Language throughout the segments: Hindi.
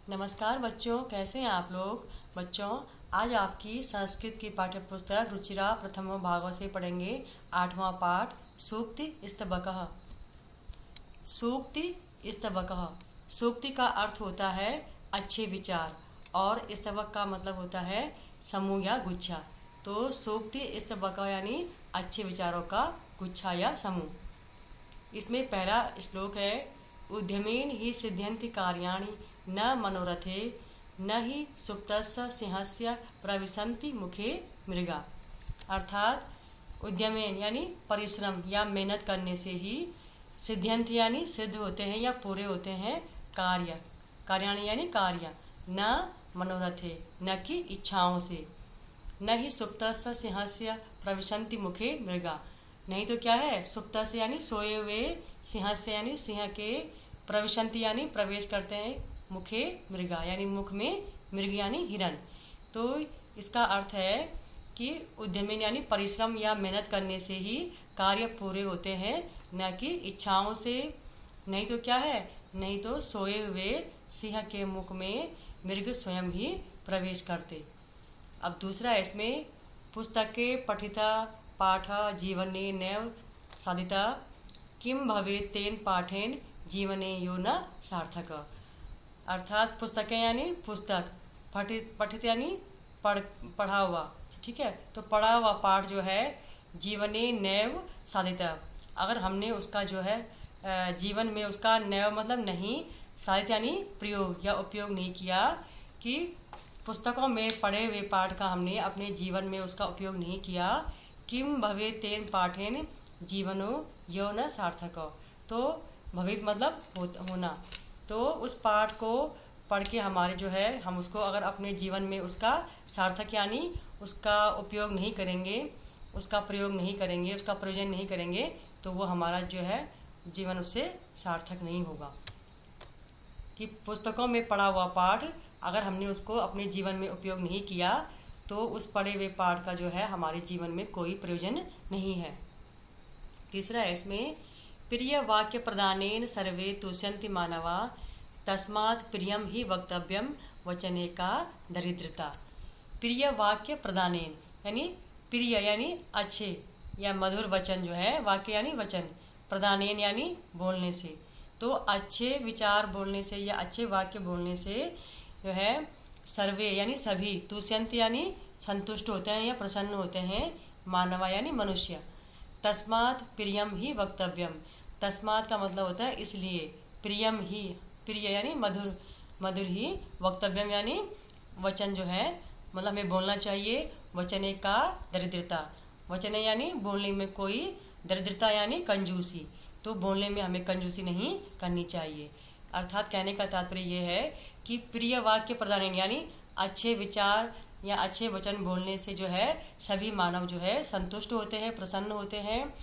नमस्कार बच्चों, कैसे हैं आप लोग। बच्चों, आज आपकी संस्कृत की पाठ्य पुस्तक रुचिरा प्रथमो भागों से पढ़ेंगे 8वां पाठ सूक्ति स्तबकः। सूक्ति स्तबकः, सूक्ति का अर्थ होता है अच्छे विचार और स्तबक का मतलब होता है समूह या गुच्छा। तो सूक्ति स्तबकः यानी अच्छे विचारों का गुच्छा या समूह। इसमें पहला श्लोक है, उद्यमेन ही सिद्ध्यन्ति कार्याणि न मनोरथे न ही सुप्तस्य सिंहस्य प्रविशन्ति मुखे मृगा। अर्थात उद्यमेन यानी परिश्रम या मेहनत करने से ही, सिद्ध्यन्ति यानी सिद्ध होते हैं या पूरे होते हैं कार्याणि यानी कार्य, न मनोरथे न की इच्छाओं से, न ही सुप्तस्य सिंहस्य प्रविशन्ति मुखे मृगा। नहीं तो क्या है, सुप्त से यानी सोए हुए, सिंह से यानी सिंह के, प्रविशन्ति यानी प्रवेश करते हैं, मुखे मृगा यानी मुख में मृग यानी हिरण। तो इसका अर्थ है कि उद्यमी यानी परिश्रम या मेहनत करने से ही कार्य पूरे होते हैं, न कि इच्छाओं से। नहीं तो क्या है, नहीं तो सोए हुए सिंह के मुख में मृग स्वयं ही प्रवेश करते। अब दूसरा इसमें, पुस्तके पठिता पाठ जीवने नैव साधिता किम भवेत् तेन पाठेन जीवने यो न सार्थक। अर्थात पुस्तकें यानी पुस्तक, पठित यानी पढ़ा हुआ, ठीक है। तो पढ़ा हुआ पाठ जो है जीवने नैव साधिता, अगर हमने उसका जो है जीवन में उसका नैव मतलब नहीं, साधित यानी प्रयोग या उपयोग नहीं किया, कि पुस्तकों में पढ़े हुए पाठ का हमने अपने जीवन में उसका उपयोग नहीं किया, किम भवेत् तेन पाठेन जीवनो यो न सार्थक। तो भविष्य मतलब होना। तो उस पाठ को पढ़ के हमारे जो है, हम उसको अगर अपने जीवन में उसका सार्थक यानी उसका उपयोग नहीं करेंगे, उसका प्रयोग नहीं करेंगे, उसका प्रयोजन नहीं करेंगे, तो वो हमारा जो है जीवन उससे सार्थक नहीं होगा। कि पुस्तकों में पढ़ा हुआ पाठ अगर हमने उसको अपने जीवन में उपयोग नहीं किया, तो उस पढ़े हुए पाठ का जो है हमारे जीवन में कोई प्रयोजन नहीं है। तीसरा है इसमें, प्रिय वाक्य प्रदानेन सर्वे तुष्यन्ति मानवा तस्मात् प्रियम ही वक्तव्यम वचने का दरिद्रता। प्रिय वाक्य प्रदानेन यानी प्रिय यानी अच्छे या मधुर वचन जो है, वाक्य यानी वचन, प्रदानेन यानी बोलने से। तो अच्छे विचार बोलने से या अच्छे वाक्य बोलने से जो है सर्वे यानी सभी, तुष्यन्ति यानी संतुष्ट होते हैं या प्रसन्न होते हैं, मानवा यानी मनुष्य। तस्मात् प्रियम ही वक्तव्यम, तस्मात् का मतलब होता है इसलिए, प्रियम ही, प्रिय यानी मधुर ही, वक्तव्यम यानी वचन जो है मतलब हमें बोलना चाहिए, वचने का दरिद्रता, वचने यानी बोलने में कोई, दरिद्रता यानी कंजूसी, तो बोलने में हमें कंजूसी नहीं करनी चाहिए। अर्थात कहने का तात्पर्य ये है कि प्रिय वाक्य प्रदान यानी अच्छे विचार या अच्छे वचन बोलने से जो है सभी मानव जो है संतुष्ट होते हैं, प्रसन्न होते हैं।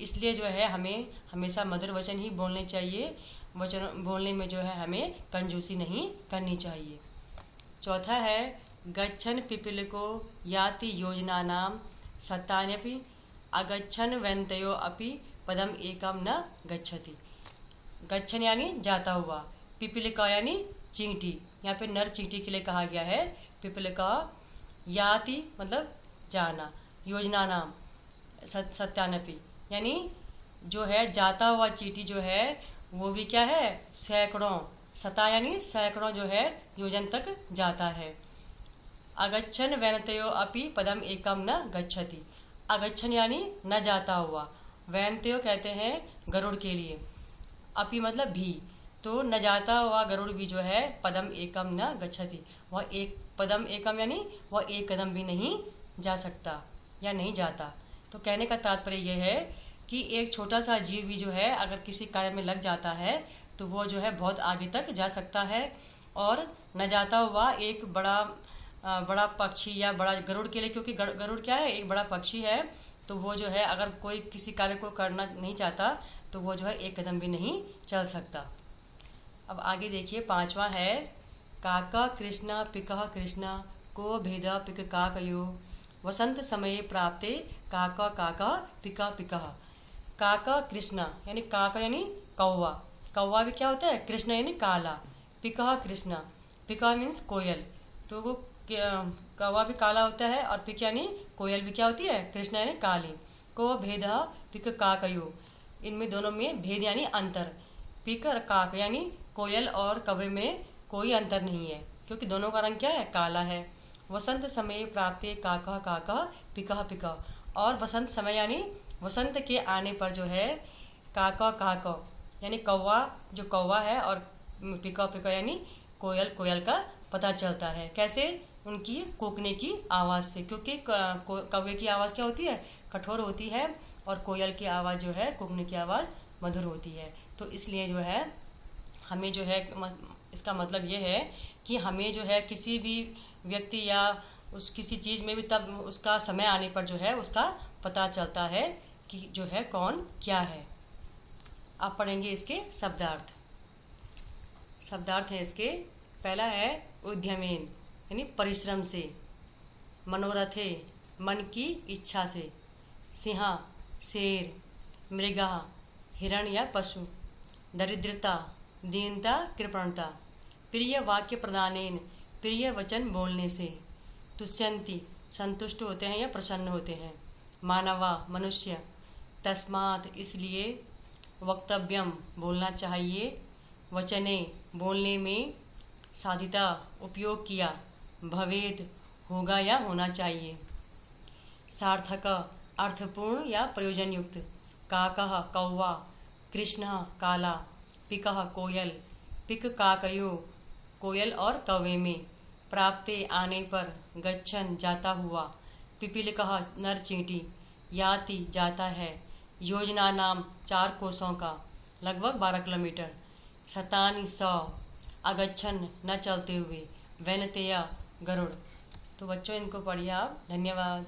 इसलिए जो है हमें हमेशा मधुर वचन ही बोलने चाहिए, वचन बोलने में जो है हमें कंजूसी नहीं करनी चाहिए। चौथा है, गच्छन पिपीलिको याति योजनानाम सत्तान्यपि अगच्छन वैन्तयो अपि पदम एकम न गच्छति। गच्छन यानी जाता हुआ, पिपीलिका यानी चींटी, यहाँ पे नर चींटी के लिए कहा गया है पिपीलिका, याति मतलब जाना, योजना नाम सत्यानपि यानी जो है जाता हुआ चींटी जो है वो भी क्या है, सैकड़ों, सता यानी सैकड़ों जो है योजन तक जाता है। अगच्छन वैनतयो अपि पदम एकम न गच्छति, अगच्छन यानी न जाता हुआ, वैनतयो कहते हैं गरुड़ के लिए, अपि मतलब भी, तो न जाता हुआ गरुड़ भी जो है पदम एकम न गच्छति, वह एक पदम एकम यानी वह एक कदम भी नहीं जा सकता या नहीं जाता। तो कहने का तात्पर्य यह है कि एक छोटा सा जीव भी जो है अगर किसी कार्य में लग जाता है तो वो जो है बहुत आगे तक जा सकता है, और न जाता हुआ एक बड़ा पक्षी या बड़ा गरुड़ के लिए, क्योंकि गरुड़ क्या है, एक बड़ा पक्षी है, तो वो जो है अगर कोई किसी कार्य को करना नहीं चाहता तो वो जो है एक कदम भी नहीं चल सकता। अब आगे देखिए, पांचवा है, काका कृष्ण पिकः कृष्ण को भेद पिक काकयो वसंत समय प्राप्ते काका काका पिका पिकः। काका कृष्ण यानी काका यानी कौवा, कौवा भी क्या होता है, कृष्ण यानी काला, पिकः कृष्ण पिका मीन्स कोयल, तो वो कौवा भी काला होता है और पिक यानी कोयल भी क्या होती है, कृष्ण यानी काली। को भेद पिक काकयो, इनमें दोनों में भेद यानी अंतर। पिक और काक यानी कोयल और कौवे में कोई अंतर नहीं है, क्योंकि दोनों का रंग क्या है, काला है। वसंत समय प्राप्ते काका काका पिका पिका, और वसंत समय यानी वसंत के आने पर जो है काका काका यानी कौवा जो कौवा है और पिका पिका यानी कोयल कोयल का पता चलता है। कैसे, उनकी कूकने की आवाज़ से, क्योंकि कौवे की आवाज़ क्या होती है, कठोर होती है, और कोयल की आवाज़ जो है कूकने की आवाज़ मधुर होती है। तो इसलिए जो है हमें जो है इसका मतलब ये है कि हमें जो है किसी भी व्यक्ति या किसी चीज़ में भी तब उसका समय आने पर जो है उसका पता चलता है कि जो है कौन क्या है। आप पढ़ेंगे इसके शब्दार्थ। शब्दार्थ है इसके, पहला है उद्यमेन यानी परिश्रम से, मनोरथे मन की इच्छा से, सिंहा शेर, मृगा हिरण या पशु, दरिद्रता दीनता कृपणता, प्रिय वाक्य प्रदानेन प्रिय वचन बोलने से, तुष्यंती संतुष्ट होते हैं या प्रसन्न होते हैं, मानवा मनुष्य, तस्मात् इसलिए, वक्तव्यम बोलना चाहिए, वचने बोलने में, साधिता उपयोग किया, भवेद होगा या होना चाहिए, सार्थक अर्थपूर्ण या प्रयोजन युक्त, काकः कौवा, कृष्णः काला, पिकः कोयल, पिक काकयो कोयल और कौवे में, प्राप्ते आने पर, गच्छन जाता हुआ, पिपीलिकः नर चींटी, याति जाता है, योजना नाम 4 कोसों का लगभग 12 किलोमीटर, शतानि 100, अगच्छन न चलते हुए, वैनतेय गरुड़। तो बच्चों इनको पढ़िए आप। धन्यवाद।